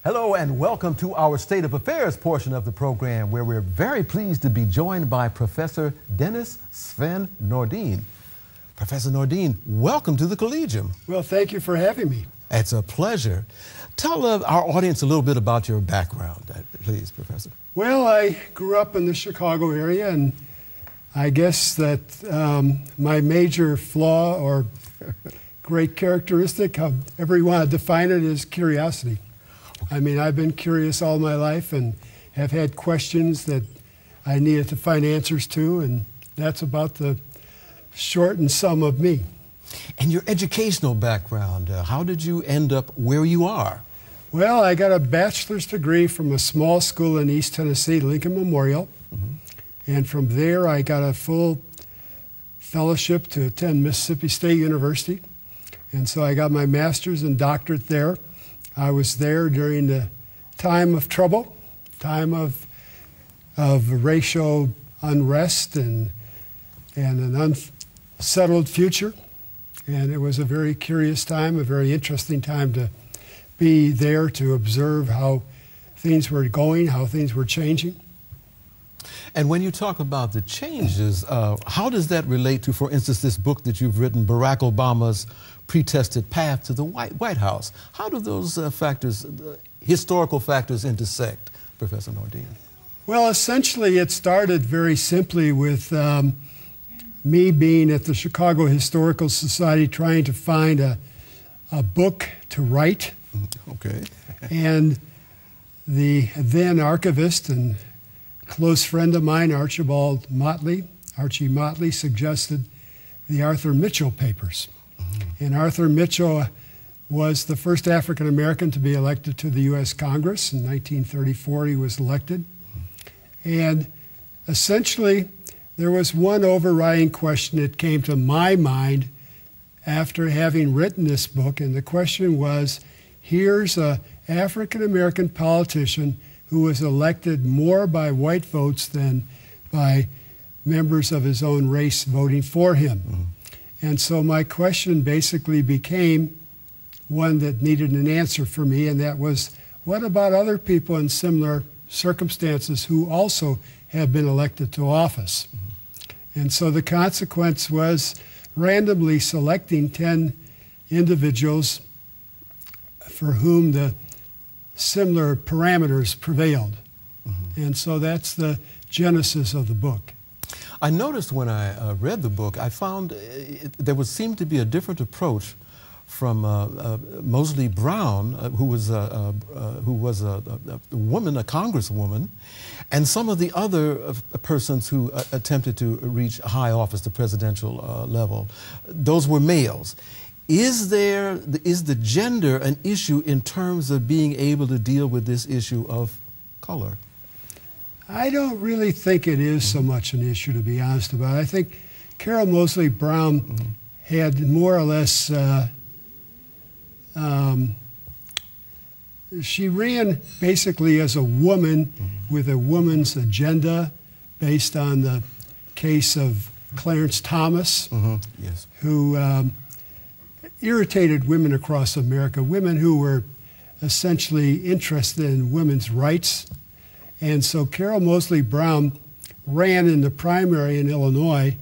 Hello and welcome to our State of Affairs portion of the program, where we're very pleased to be joined by Professor Dennis Sven Nordin. Professor Nordin, welcome to the Collegium. Well, thank you for having me. It's a pleasure. Tell our audience a little bit about your background, please, Professor. Well, I grew up in the Chicago area, and I guess that my major flaw or great characteristic, however you want to define it, is curiosity. I mean, I've been curious all my life and have had questions that I needed to find answers to, and that's about the short and sum of me. And your educational background, how did you end up where you are? Well, I got a bachelor's degree from a small school in East Tennessee, Lincoln Memorial, and from there I got a full fellowship to attend Mississippi State University, and so I got my master's and doctorate there. I was there during the time of trouble, time of racial unrest and an unsettled future. And it was a very curious time, a very interesting time to be there to observe how things were going, how things were changing. And when you talk about the changes, how does that relate to, for instance, this book that you've written, Barack Obama's Pretested Path to the White House? How do those historical factors intersect, Professor Nordin? Well, essentially it started very simply with me being at the Chicago Historical Society trying to find a book to write. Okay. And the then archivist and close friend of mine, Archie Motley, suggested the Arthur Mitchell papers. And Arthur Mitchell was the first African American to be elected to the U.S. Congress. In 1934, he was elected. And essentially, there was one overriding question that came to my mind after having written this book, and the question was, here's an African American politician who was elected more by white votes than by members of his own race voting for him. And so my question basically became one that needed an answer for me, and that was, what about other people in similar circumstances who also have been elected to office? And so the consequence was randomly selecting 10 individuals for whom the similar parameters prevailed. And so that's the genesis of the book. I noticed when I read the book, I found there would seem to be a different approach from Moseley Braun, who was a woman, a congresswoman, and some of the other persons who attempted to reach high office, the presidential level. Those were males. Is the gender an issue in terms of being able to deal with this issue of color? I don't really think it is so much an issue, to be honest about it. I think Carol Moseley Braun had more or less, she ran basically as a woman with a woman's agenda based on the case of Clarence Thomas, yes, who irritated women across America, women who were essentially interested in women's rights. And so Carol Moseley Braun ran in the primary in Illinois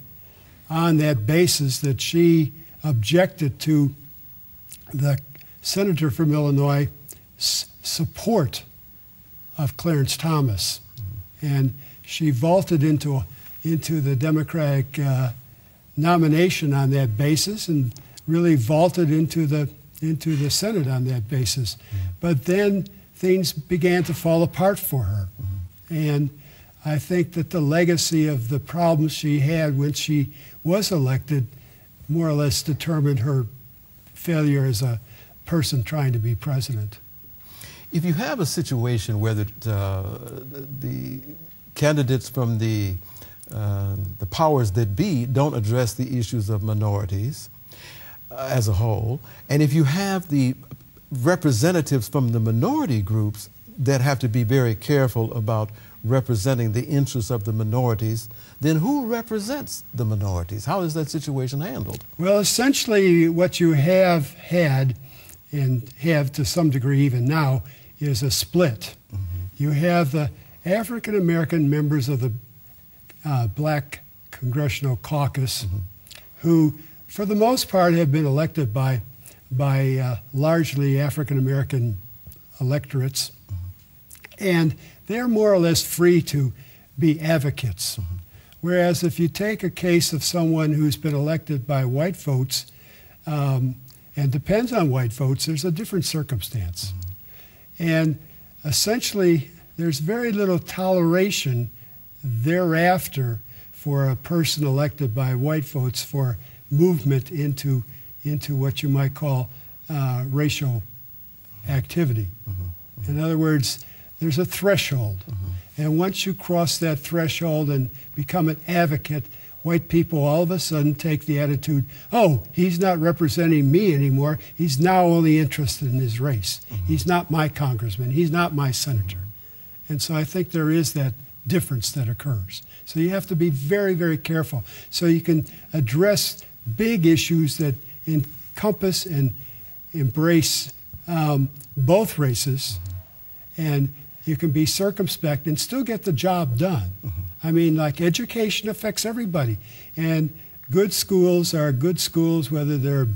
on that basis that she objected to the senator from Illinois' support of Clarence Thomas. And she vaulted into the Democratic nomination on that basis and really vaulted into the Senate on that basis. But then things began to fall apart for her. And I think that the legacy of the problems she had when she was elected more or less determined her failure as a person trying to be president. If you have a situation where the candidates from the powers that be don't address the issues of minorities as a whole, and if you have the representatives from the minority groups that have to be very careful about representing the interests of the minorities, then who represents the minorities? How is that situation handled? Well, essentially what you have had and have to some degree even now is a split. You have the African American members of the Black Congressional Caucus, who, for the most part, have been elected by largely African American electorates, and they're more or less free to be advocates. Whereas if you take a case of someone who's been elected by white votes and depends on white votes, there's a different circumstance. And essentially, there's very little toleration thereafter for a person elected by white votes for movement into what you might call racial activity. In other words, there's a threshold. And once you cross that threshold and become an advocate, white people all of a sudden take the attitude, oh, he's not representing me anymore. He's now only interested in his race. He's not my congressman. He's not my senator. And so I think there is that difference that occurs. So you have to be very, very careful. So you can address big issues that encompass and embrace both races, and you can be circumspect and still get the job done. I mean, like, education affects everybody, and good schools are good schools whether they're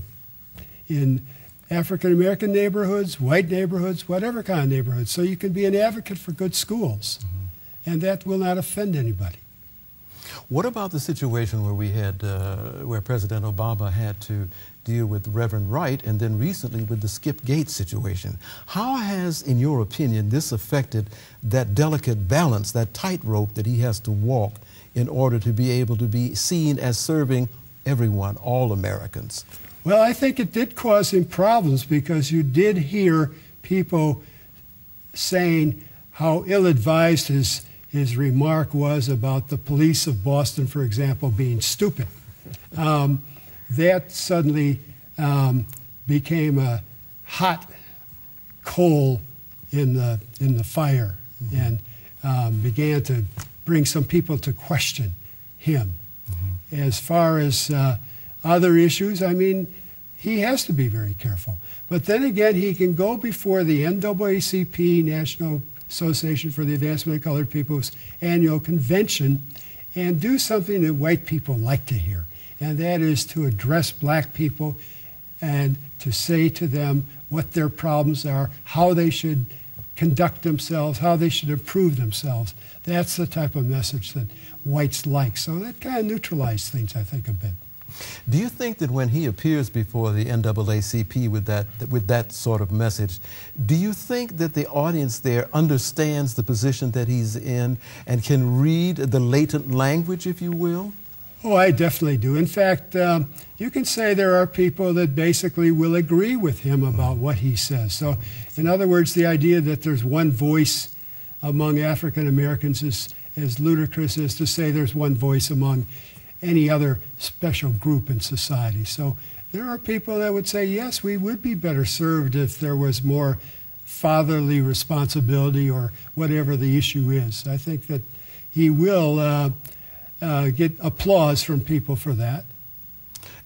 in African American neighborhoods, white neighborhoods, whatever kind of neighborhoods. So you can be an advocate for good schools, and that will not offend anybody. What about the situation where we had, where President Obama had to deal with Reverend Wright, and then recently with the Skip Gates situation? How has, in your opinion, this affected that delicate balance, that tightrope that he has to walk in order to be able to be seen as serving everyone, all Americans? Well, I think it did cause him problems, because you did hear people saying how ill-advised his remark was about the police of Boston, for example, being stupid. That suddenly became a hot coal in the fire, and began to bring some people to question him. As far as other issues, I mean, he has to be very careful. But then again, he can go before the NAACP, National Association for the Advancement of Colored People's annual convention, and do something that white people like to hear, and that is to address black people and to say to them what their problems are, how they should conduct themselves, how they should improve themselves. That's the type of message that whites like. So that kind of neutralized things, I think, a bit. Do you think that when he appears before the NAACP with that sort of message, do you think that the audience there understands the position that he's in and can read the latent language, if you will? Oh, I definitely do. In fact, you can say there are people that basically will agree with him about what he says. So, in other words, the idea that there's one voice among African Americans is as ludicrous as to say there's one voice among any other special group in society. So there are people that would say, yes, we would be better served if there was more fatherly responsibility or whatever the issue is. I think that he will get applause from people for that.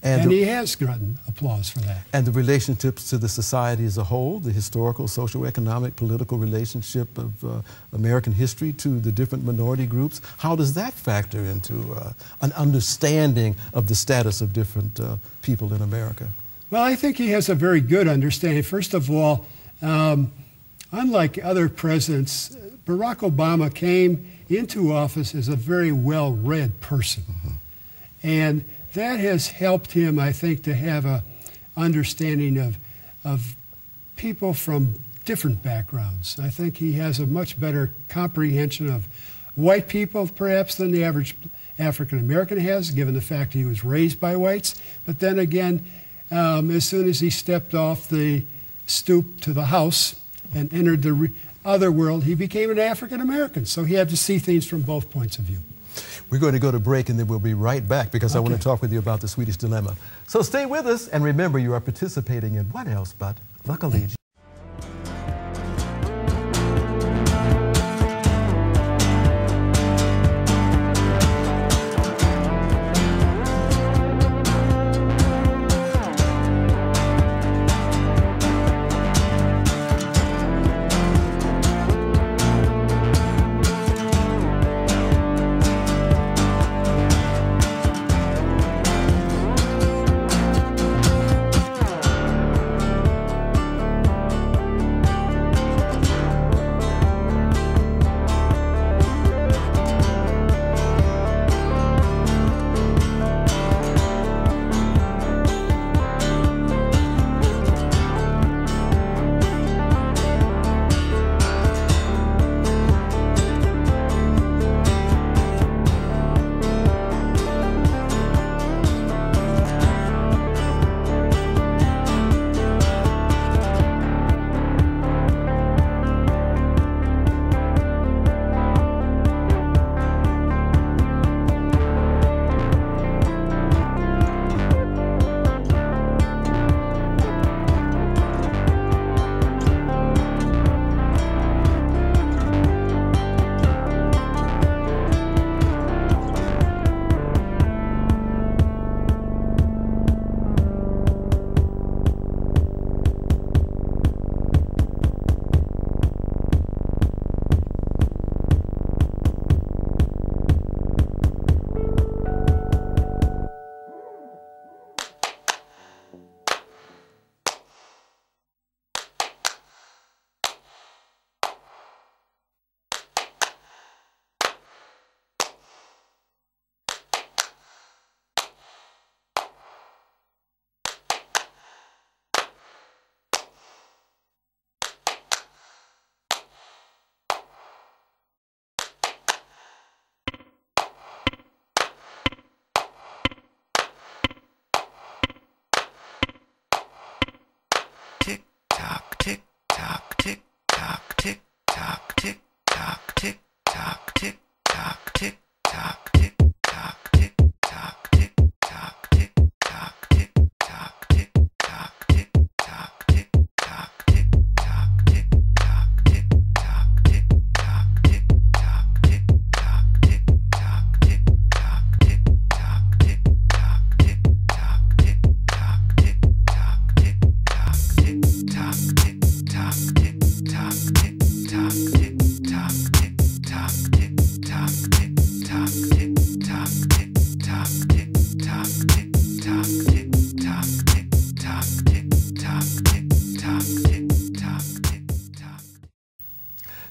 And he has gotten applause for that. And the relationships to the society as a whole, the historical, socioeconomic, political relationship of American history to the different minority groups, how does that factor into an understanding of the status of different people in America? Well, I think he has a very good understanding. First of all, unlike other presidents, Barack Obama came into office as a very well-read person. And that has helped him, I think, to have an understanding of people from different backgrounds. I think he has a much better comprehension of white people, perhaps, than the average African American has, given the fact he was raised by whites. But then again, as soon as he stepped off the stoop to the house and entered the other world, he became an African American. So he had to see things from both points of view. We're going to go to break, and then we'll be right back, because I want to talk with you about the Swedish Dilemma. So stay with us, and remember, you are participating in what else but the Collegium.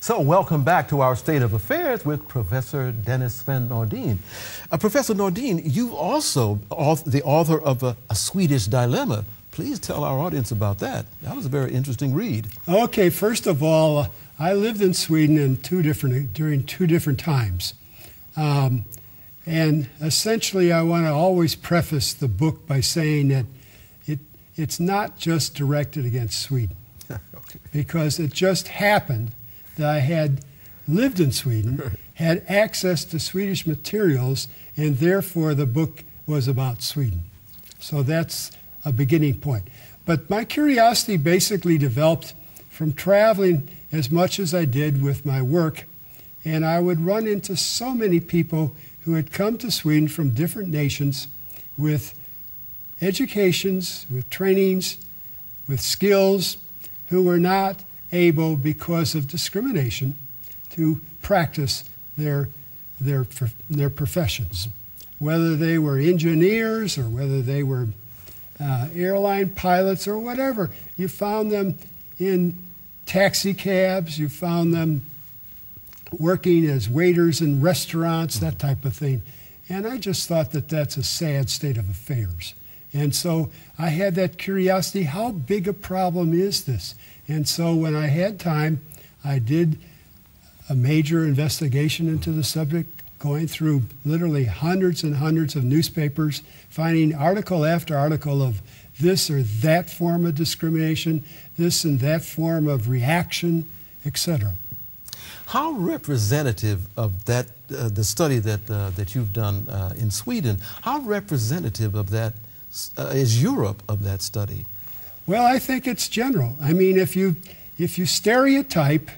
So welcome back to our State of Affairs with Professor Dennis Sven Nordin. Professor Nordin, you also the author of a Swedish Dilemma. Please tell our audience about that. That was a very interesting read. Okay, first of all, I lived in Sweden during two different times. And essentially, I want to always preface the book by saying that it's not just directed against Sweden. Okay. Because it just happened that I had lived in Sweden, had access to Swedish materials, and therefore the book was about Sweden. So that's a beginning point. But my curiosity basically developed from traveling as much as I did with my work, and I would run into so many people who had come to Sweden from different nations with educations, with trainings, with skills, who were not able, because of discrimination, to practice their professions. Whether they were engineers or whether they were airline pilots or whatever. You found them in taxi cabs, you found them working as waiters in restaurants, that type of thing. And I just thought that that's a sad state of affairs. And so I had that curiosity, how big a problem is this? And so when I had time, I did a major investigation into the subject, going through literally hundreds and hundreds of newspapers, finding article after article of this or that form of discrimination, this and that form of reaction, etc. How representative of that, the study that you've done in Sweden, how representative of that is Europe of that study? Well, I think it's general. I mean, if you stereotype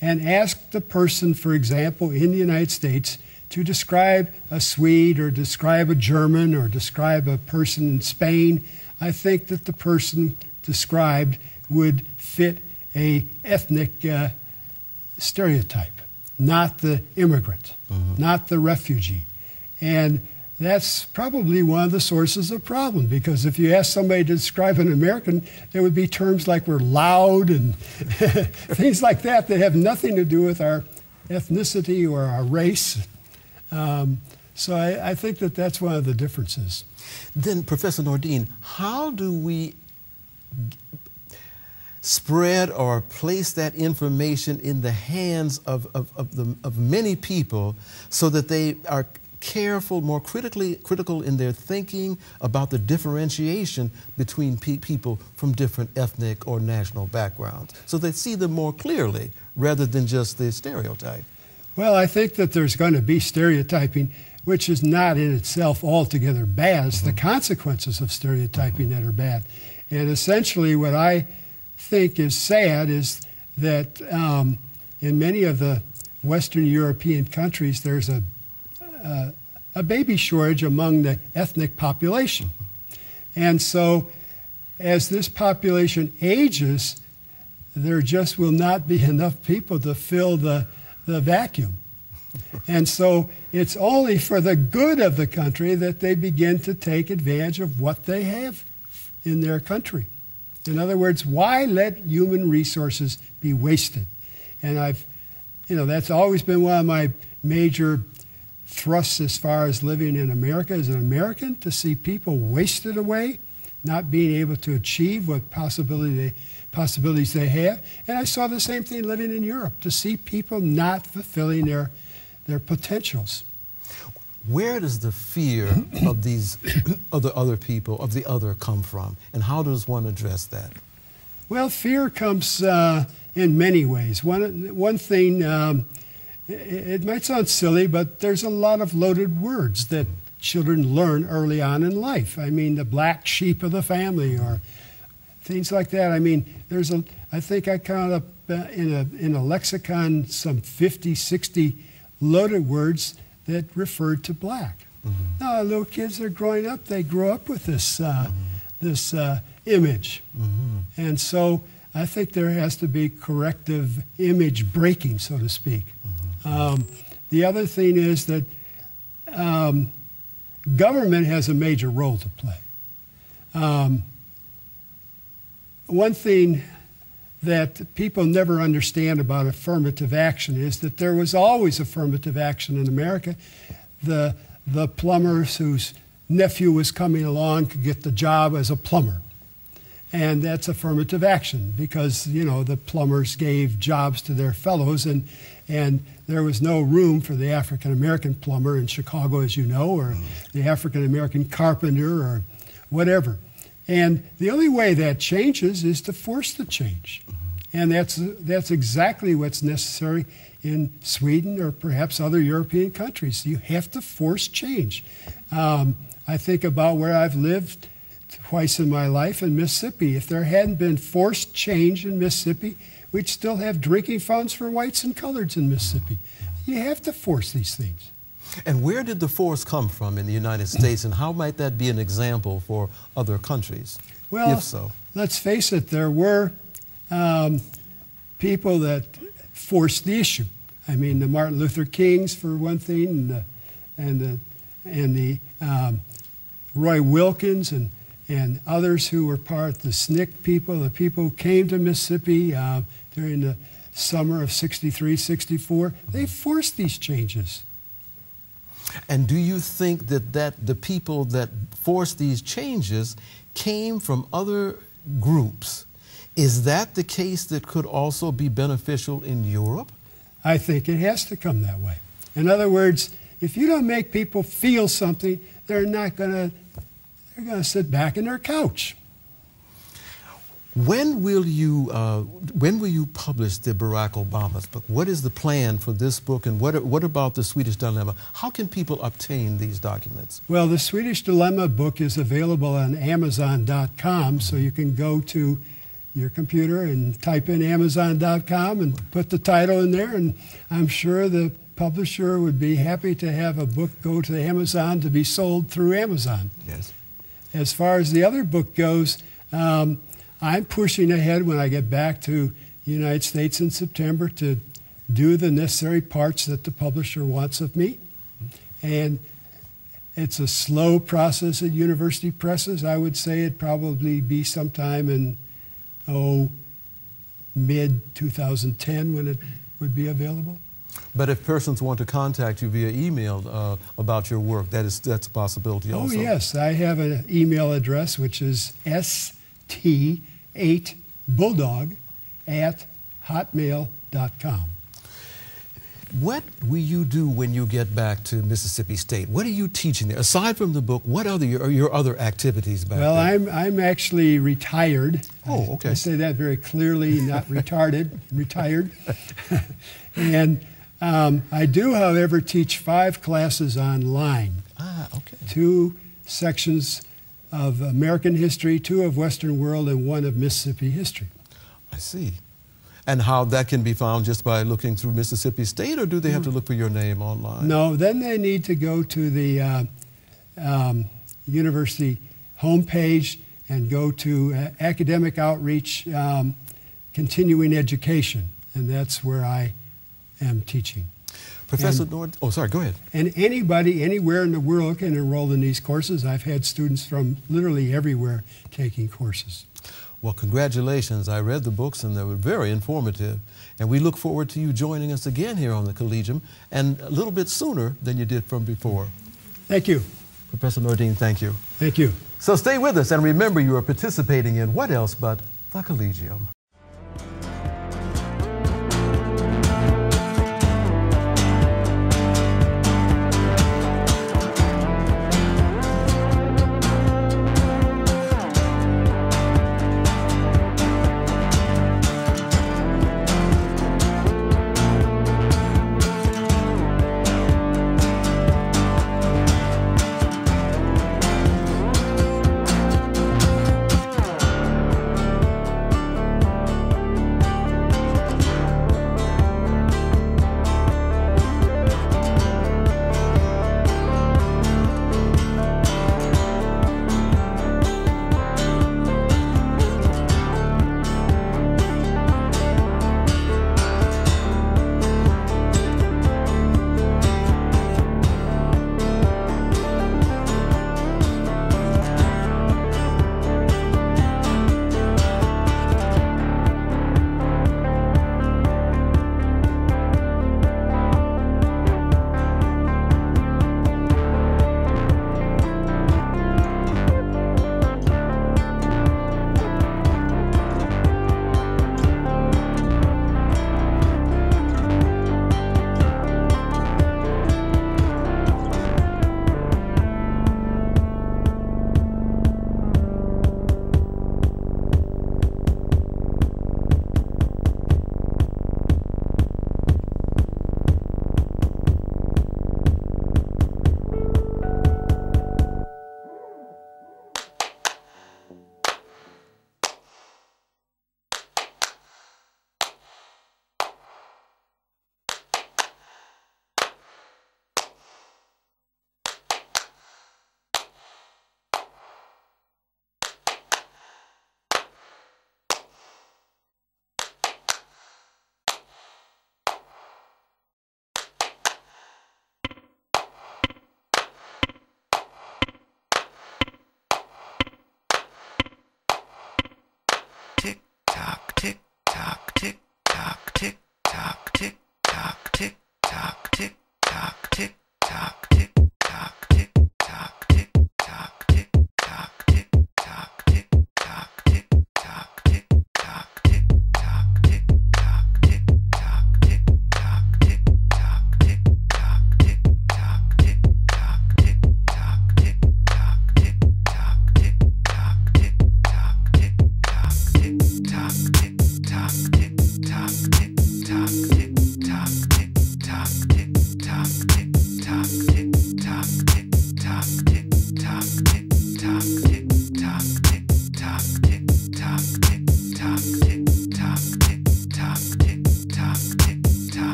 and ask the person, for example, in the United States to describe a Swede or describe a German or describe a person in Spain, I think that the person described would fit a ethnic stereotype, not the immigrant, not the refugee. And that's probably one of the sources of problem, because if you ask somebody to describe an American, there would be terms like we're loud and things like that that have nothing to do with our ethnicity or our race. So I think that that's one of the differences. Then, Professor Nordin, how do we spread or place that information in the hands of many people so that they are careful, more critical in their thinking about the differentiation between people from different ethnic or national backgrounds, so they see them more clearly rather than just the stereotype? Well, I think that there's going to be stereotyping, which is not in itself altogether bad. It's the consequences of stereotyping that are bad. And essentially what I think is sad is that in many of the Western European countries, there's a baby shortage among the ethnic population. And so as this population ages, there just will not be enough people to fill the vacuum. And so it's only for the good of the country that they begin to take advantage of what they have in their country. In other words, why let human resources be wasted? And that's always been one of my major thrusts as far as living in America as an American, to see people wasted away, not being able to achieve what possibilities they have. And I saw the same thing living in Europe, to see people not fulfilling their potentials. Where does the fear of these other people, of the other, come from? And how does one address that? Well, fear comes in many ways. One thing, it might sound silly, but there's a lot of loaded words that children learn early on in life. I mean, the black sheep of the family or things like that. I mean, I think I counted up in a lexicon some 50, 60 loaded words that referred to black. Now, little kids that are growing up, they grow up with this image. And so I think there has to be corrective image breaking, so to speak. The other thing is that government has a major role to play. One thing that people never understand about affirmative action is that there was always affirmative action in America. The plumbers whose nephew was coming along could get the job as a plumber. And that's affirmative action because, you know, the plumbers gave jobs to their fellows, and there was no room for the African-American plumber in Chicago, as you know, or the African-American carpenter or whatever. And the only way that changes is to force the change. And that's exactly what's necessary in Sweden or perhaps other European countries. You have to force change. I think about where I've lived twice in my life in Mississippi. If there hadn't been forced change in Mississippi, we'd still have drinking fountains for whites and coloreds in Mississippi. You have to force these things. And where did the force come from in the United States, and how might that be an example for other countries, well, if so? Let's face it, there were people that forced the issue. I mean, the Martin Luther Kings, for one thing, and the Roy Wilkins and others who were part of the SNCC people, the people who came to Mississippi during the summer of '63, '64, they forced these changes. And do you think that the people that forced these changes came from other groups? Is that the case that could also be beneficial in Europe? I think it has to come that way. In other words, if you don't make people feel something, they're going to sit back in their couch. When will you publish the Barack Obama's book? What is the plan for this book, and what about the Swedish Dilemma? How can people obtain these documents? Well, the Swedish Dilemma book is available on Amazon.com, so you can go to your computer and type in Amazon.com and put the title in there, and I'm sure the publisher would be happy to have a book go to Amazon to be sold through Amazon. Yes. As far as the other book goes, I'm pushing ahead when I get back to the United States in September to do the necessary parts that the publisher wants of me. And it's a slow process at university presses. I would say it'd probably be sometime in, mid-2010 when it would be available. But if persons want to contact you via email about your work, that's a possibility also. Oh, yes. I have an email address, which is st8bulldog@hotmail.com. What will you do when you get back to Mississippi State? What are you teaching there? Aside from the book, what are your other activities back there? Well, I'm actually retired. Oh, okay. I say that very clearly, not retarded, retired. And I do, however, teach 5 classes online. Ah, okay. 2 sections of American history, 2 of Western world, and 1 of Mississippi history. I see. And how that can be found just by looking through Mississippi State, or do they have to look for your name online? No, then they need to go to the university homepage and go to academic outreach, continuing education, and that's where I am teaching. Professor Nordin, oh, sorry, go ahead. And anybody, anywhere in the world can enroll in these courses. I've had students from literally everywhere taking courses. Well, congratulations. I read the books and they were very informative. And we look forward to you joining us again here on the Collegium, and a little bit sooner than you did from before. Thank you. Professor Nordin, thank you. Thank you. So stay with us, and remember, you are participating in what else but the Collegium.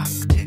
clock ticks.